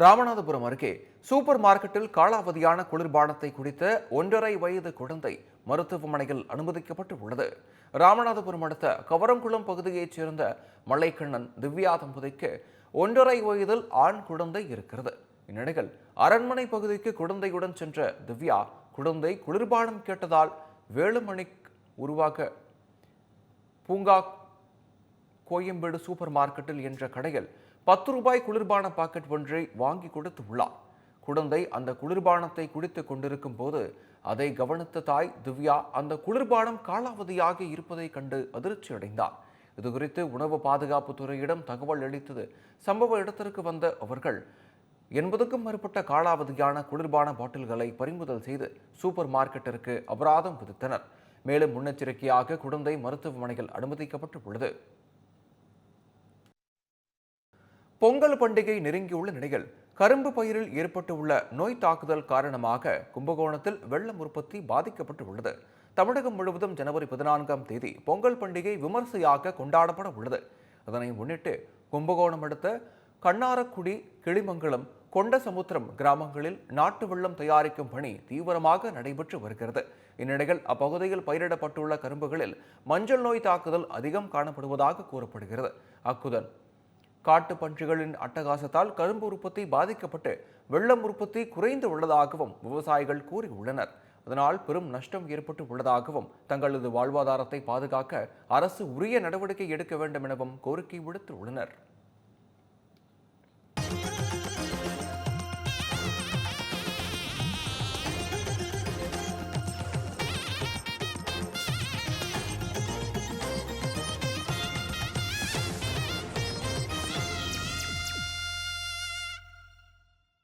ராமநாதபுரம் அருகே சூப்பர் மார்க்கெட்டில் காலாவதியான குளிர்பானத்தை குடித்த 1.5 வயது குழந்தை மருத்துவமனையில் அனுமதிக்கப்பட்டு உள்ளது. ராமநாதபுரம் அடுத்த கவரங்குளம் பகுதியைச் சேர்ந்த மலைக்கண்ணன் திவ்யா தம்பதிக்கு 1.5 வயதில் ஆண் குழந்தை இருக்கிறது. இந்நிலையில் அரண்மனை பகுதிக்கு குழந்தையுடன் சென்ற திவ்யா குழந்தை குளிர்பானம் கேட்டதால் வேலுமணி உருவாக பூங்கா கோயம்பேடு சூப்பர் மார்க்கெட்டில் என்ற கடையில் 10 ரூபாய் குளிர்பான பாக்கெட் ஒன்றை வாங்கி கொடுத்து உள்ளார். குழந்தை அந்த குளிர்பானத்தை குடித்துக் கொண்டிருக்கும் போது அதை கவனித்த தாய் திவ்யா அந்த குளிர்பானம் காலாவதியாக இருப்பதை கண்டு அதிர்ச்சி அடைந்தார். இதுகுறித்து உணவு பாதுகாப்பு துறையிடம் தகவல் அளித்தது. சம்பவ இடத்திற்கு வந்த அவர்கள் 80க்கும் மேற்பட்ட காலாவதியான குளிர்பான பாட்டில்களை பறிமுதல் செய்து சூப்பர் மார்க்கெட்டிற்கு அபராதம் விதித்தனர். மேலும் முன்னெச்சரிக்கையாக குழந்தை மருத்துவமனையில் அனுமதிக்கப்பட்டு உள்ளது. பொங்கல் பண்டிகை நெருங்கியுள்ள நிலையில் கரும்பு பயிரில் ஏற்பட்டுள்ள நோய் தாக்குதல் காரணமாக கும்பகோணத்தில் வெள்ளம் உற்பத்தி பாதிக்கப்பட்டு உள்ளது. தமிழகம் முழுவதும் ஜனவரி 14ஆம் தேதி பொங்கல் பண்டிகை விமர்சையாக கொண்டாடப்பட உள்ளது. அதனை முன்னிட்டு கும்பகோணம் அடுத்த கண்ணாரக்குடி, கிளிமங்கலம், கொண்டசமுத்திரம் கிராமங்களில் நாட்டு வெள்ளம் தயாரிக்கும் பணி தீவிரமாக நடைபெற்று வருகிறது. இந்நிலையில் அப்பகுதியில் பயிரிடப்பட்டுள்ள கரும்புகளில் மஞ்சள் நோய் தாக்குதல் அதிகம் காணப்படுவதாக கூறப்படுகிறது. அக்குடன் காட்டு பன்றிகளின் அட்டகாசத்தால் கரும்பு உற்பத்தி பாதிக்கப்பட்டு வெள்ளம் உற்பத்தி குறைந்து உள்ளதாகவும் விவசாயிகள் கூறியுள்ளனர். அதனால் பெரும் நஷ்டம் ஏற்பட்டு உள்ளதாகவும் தங்களது வாழ்வாதாரத்தை பாதுகாக்க அரசு உரிய நடவடிக்கை எடுக்க வேண்டும் எனவும் கோரிக்கை விடுத்துள்ளனர்.